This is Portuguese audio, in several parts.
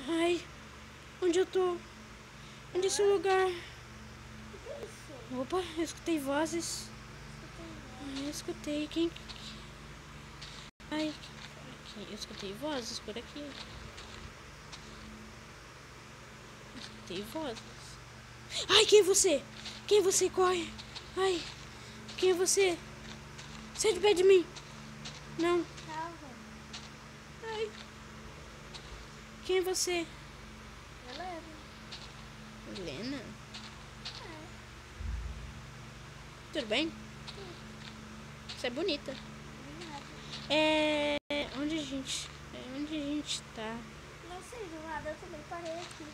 Ai, onde eu tô? Onde é esse lugar? Opa, eu escutei vozes. Ai, eu escutei. Quem? Ai, eu escutei vozes por aqui. Eu escutei vozes. Ai, quem é você? Quem é você? Corre. Ai, quem é você? Sai de perto de mim. Não. Ai. Quem é você? Helena? Tudo bem? Você é bonita. Onde a gente tá? Não sei do nada, eu também parei aqui.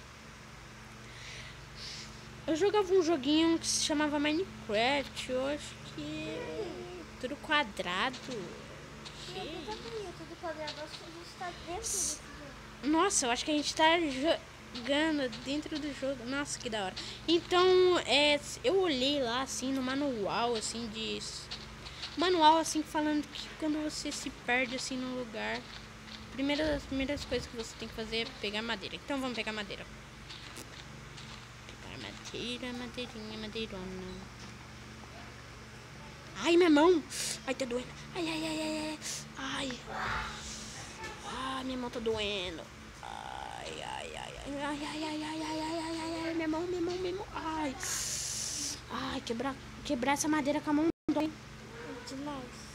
Eu jogava um joguinho que se chamava Minecraft. Eu acho que tudo quadrado. Tudo quadrado, acho que a gente tá dentro desse jogo. Nossa, eu acho que a gente tá jogando dentro do jogo. Nossa, que da hora. Então, eu olhei lá, assim, no manual, assim, manual, assim, falando que quando você se perde, assim, num lugar, as primeiras coisas que você tem que fazer é pegar madeira. Então, vamos pegar madeira. Pegar madeira, madeirinha, madeirona. Ai, minha mão. Ai, tá doendo. Ai, ai, ai, ai, ai. Ai, minha mão tá doendo. Ai, ai, ai, ai, ai, ai, ai, ai, ai, ai, ai, ai, minha mão. Ai. Ai, quebrar essa madeira com a mão dói. Demais.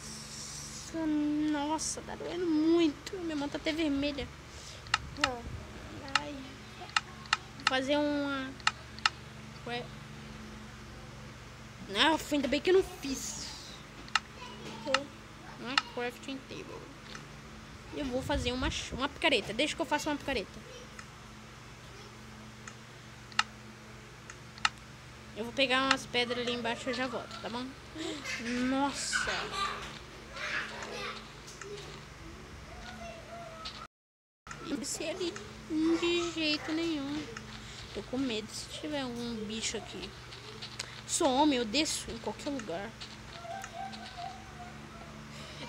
Nossa, tá doendo muito. Minha mão tá até vermelha. Ai. Vou fazer uma... Não, ainda bem que eu não fiz. Uma crafting table. Eu vou fazer uma picareta. Deixa que eu faça uma picareta. Eu vou pegar umas pedras ali embaixo e eu já volto, tá bom? Nossa! Não desci ali de jeito nenhum. Tô com medo se tiver um bicho aqui. Sou homem, eu desço em qualquer lugar.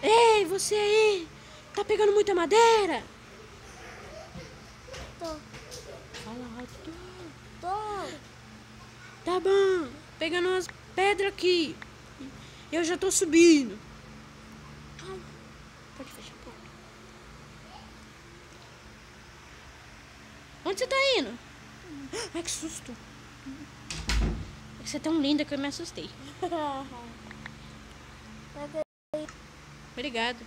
Ei, você aí! Tá pegando muita madeira? Tô. Fala alto. Tô. Tá bom. Pegando umas pedras aqui. Eu já tô subindo. Ai. Pode fechar a porta. Onde você tá indo? Ai, que susto. Você é tão linda que eu me assustei. Obrigado.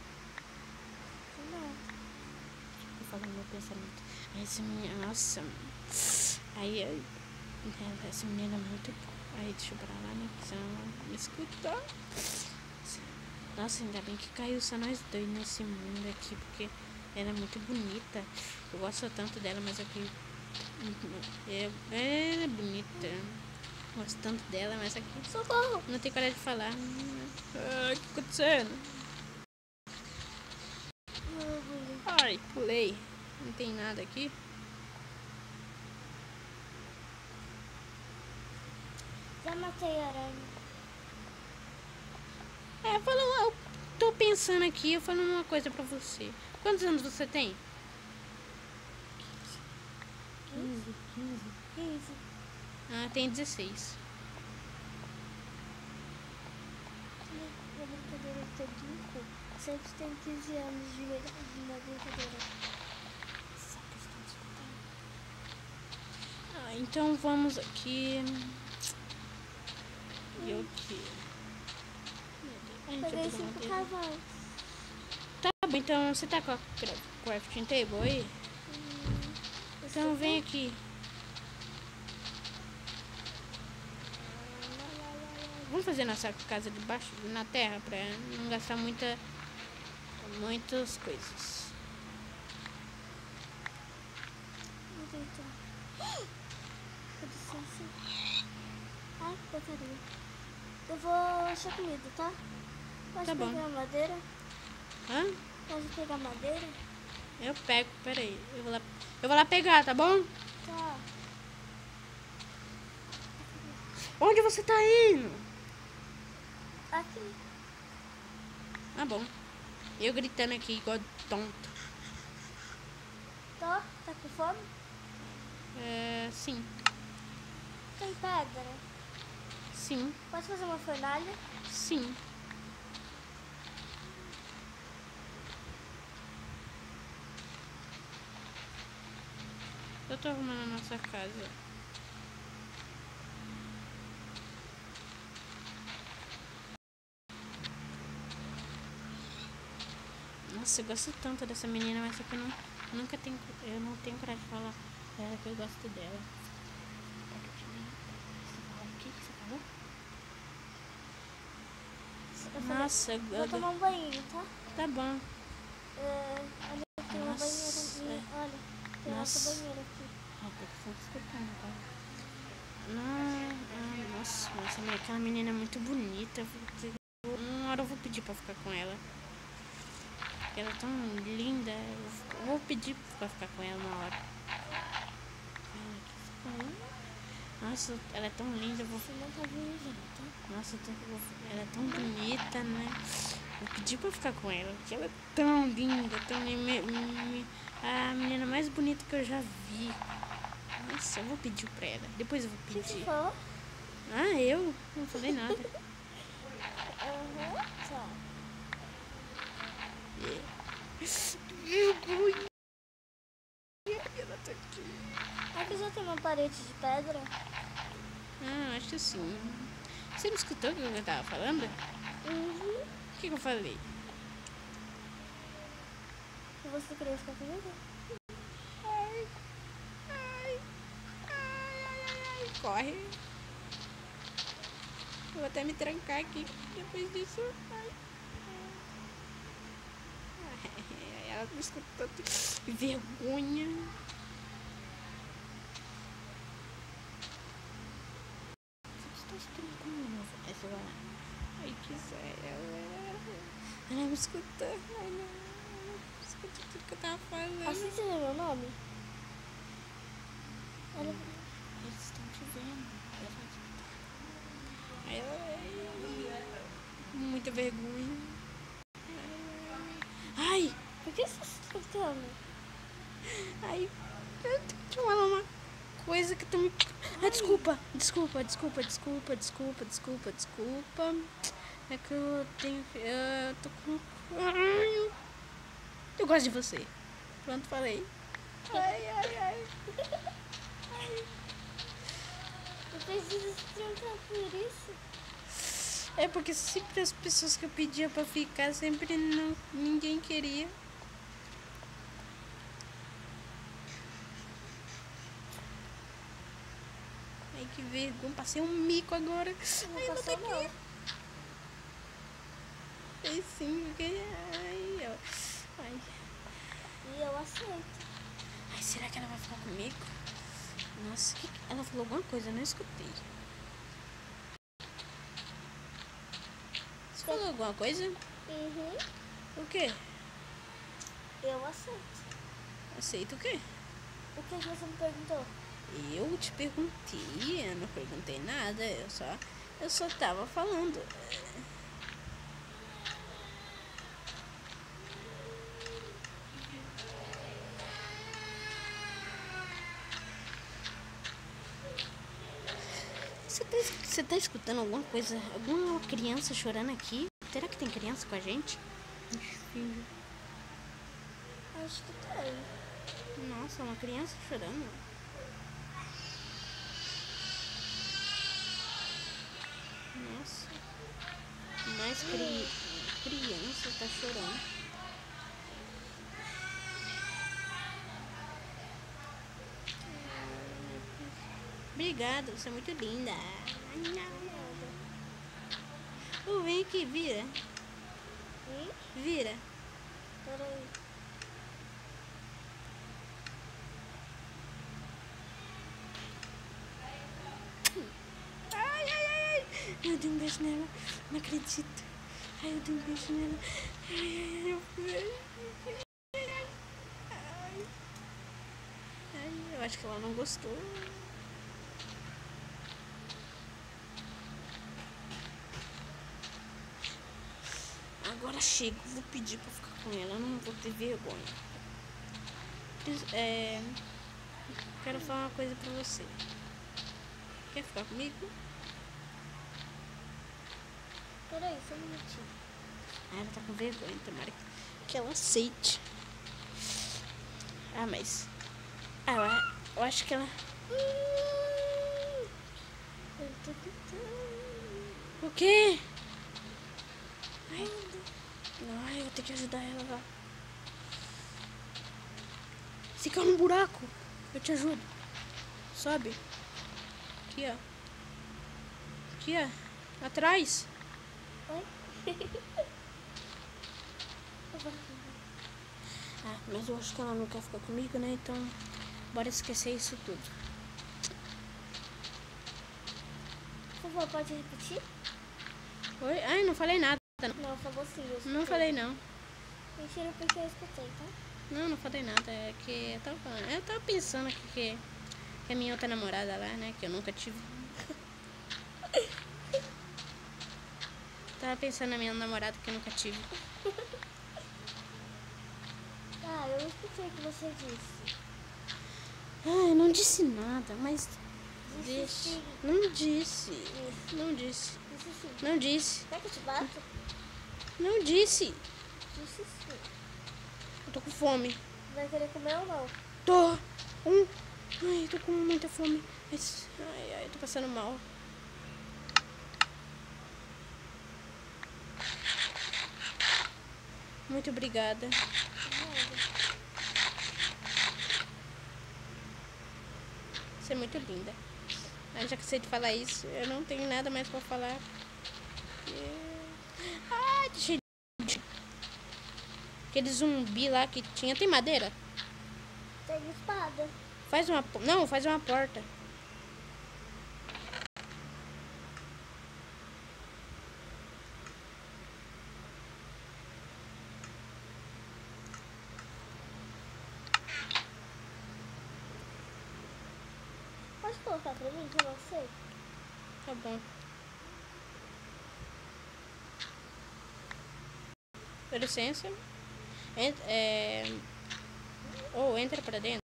Vou falar meu pensamento. Essa menina, nossa. Aí, essa menina é muito boa. Aí, deixa eu parar lá, né? Senão ela me escutar. Nossa, ainda bem que caiu só nós dois nesse mundo aqui, porque ela é muito bonita. Eu gosto tanto dela, mas aqui é bonita. Gosto tanto dela, mas aqui socorro, não tem coragem de falar. O que tá acontecendo? Ai, pulei. Não tem nada aqui. Já matei a aranha. Eu tô pensando aqui, eu falando uma coisa pra você. Quantos anos você tem? 15. Ah, tem 16. Na brincadeira de brinco, sempre tem 15 anos de verdade na brincadeira. Só que estão escutando. Ah, então vamos aqui. E o que? Peguei 5 cavalos. Tá bom, então você tá com a crafting table aí? Então vem aqui. Vamos fazer nossa casa debaixo, na terra, pra não gastar muitas coisas. Com licença. Ai, que porcaria. Eu vou achar comida, tá? Pode Tá bom. pegar madeira? Hã? Pode pegar madeira? Eu pego, peraí. Eu vou lá pegar, tá bom? Tá. Onde você tá indo? Aqui. Tá bom. Eu gritando aqui igual tonto. Tô. Tá com fome? Sim. Tem pedra? Sim. Pode fazer uma fornalha? Sim. Eu tô arrumando a nossa casa. Nossa, eu gosto tanto dessa menina, mas só que eu não tenho coragem de falar pra ela que eu gosto dela. O que você falou? Nossa, Vou tomar um banho, tá? Tá bom. Ali tem uma banheira minha. Olha, tem Nossa. essa banheira aqui. Ai, tô escutando, tá? Nossa, aquela menina é muito bonita. Uma hora eu vou pedir pra ficar com ela. Ela é tão linda. Eu vou pedir pra ficar com ela uma hora. Nossa, ela é tão linda. Nossa, ela é tão bonita, né? Vou pedir pra ficar com ela, porque ela é tão linda, tão linda. A menina mais bonita que eu já vi. Nossa, eu vou pedir pra ela. Depois eu vou pedir. O que você falou? Eu? Não falei nada. Tá. Vergonha. Aqui já tem uma parede de pedra? Acho que sim. Você não escutou o que eu tava falando? Uhum. O que eu falei? E você queria ficar comigo? Ai. Corre. Eu vou até me trancar aqui depois disso. Ai. Ela me escutou. Que vergonha. Ai, que ela me escutou. Ai, não. Ela escutou tudo que eu tava falando. Assim você lembra meu nome? Eles estão te vendo. Muita vergonha. Ai! Por que você está escutando? Ai, eu tenho que te falar uma coisa que tu me... Desculpa. É que eu tenho... Eu tô com... Ai, eu gosto de você. Pronto, falei. Ai. Eu preciso se trancar por isso. É porque sempre as pessoas que eu pedia pra ficar, sempre não, ninguém queria. Ai, que vergonha. Passei um mico agora. Não passou não. Ai, sim, porque... Ai. E eu aceito. Ai, será que ela vai ficar comigo? Nossa, ela falou alguma coisa, eu não escutei. Você falou alguma coisa? Uhum. O quê? Eu aceito. Aceita o quê? O que você me perguntou? Eu te perguntei, eu não perguntei nada, eu só tava falando. Você tá escutando alguma coisa? Alguma criança chorando aqui? Será que tem criança com a gente? Filho. Acho que tem. Nossa, uma criança chorando. Nossa. Mais criança tá chorando. Obrigada, você é muito linda. Vem aqui, vira. Vira. Peraí. Ai. Eu dei um beijo nela. Não acredito. Ai, eu dei um beijo nela. Eu acho que ela não gostou. Agora chego, vou pedir pra ficar com ela, eu não vou ter vergonha. Quero falar uma coisa pra você. Quer ficar comigo? Peraí, só um minutinho. Ah, ela tá com vergonha, tomara que ela aceite. Ah, mas... Ah, eu acho que ela... O quê? Ai, eu vou ter que ajudar ela lá. Se caiu no buraco, eu te ajudo. Sobe. Aqui, ó. Aqui, ó. Atrás. Oi? Ah, mas eu acho que ela não quer ficar comigo, né? Então, bora esquecer isso tudo. Por favor, pode repetir? Oi? Ai, não falei nada. Não, falou sim. Eu escutei. Não falei, não. Mentira, porque eu escutei, tá? Não falei nada. É que eu tava falando. Eu tava pensando aqui que a minha outra namorada lá, né? Que eu nunca tive. Tava pensando na minha namorada que eu nunca tive. Ah, eu escutei o que você disse. Ai, não disse nada, mas... Disse Deixa. sim. Não disse. Não disse. Disse sim. Não disse. Quer que eu te bato? Não disse. Disse sim. Eu tô com fome. Vai querer comer ou não? Tô. Ai, tô com muita fome. Ai, tô passando mal. Muito obrigada. Você é muito linda. Já que sei de falar isso, eu não tenho nada mais pra falar. Ah, deixa eu... Aquele zumbi lá que tinha. Tem madeira? Tem espada. Faz uma... Não, faz uma porta. Pode colocar pra mim que eu não sei? Tá bom. Dá licença. Entra pra dentro.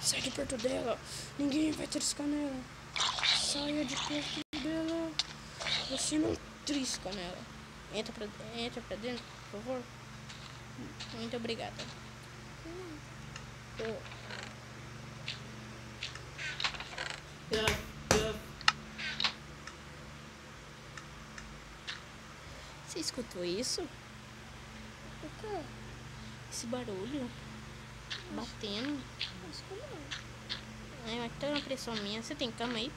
Sai de perto dela. Ninguém vai triscar nela. Saia de perto dela. Você não trisca nela. Entra pra dentro, por favor. Muito obrigada. Você escutou isso? O quê? Esse barulho? Batendo. Acho que não. Ai, mas tá uma pressão minha. Você tem cama aí?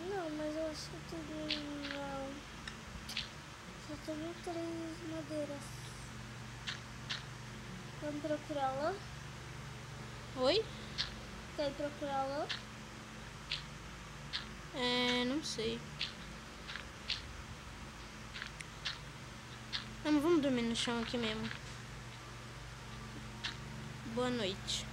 Não, mas eu acho que não. Só tenho 3 madeiras. Vamos procurar lá? Oi? Quer ir procurar lá? Não sei. Não, vamos dormir no chão aqui mesmo. Boa noite.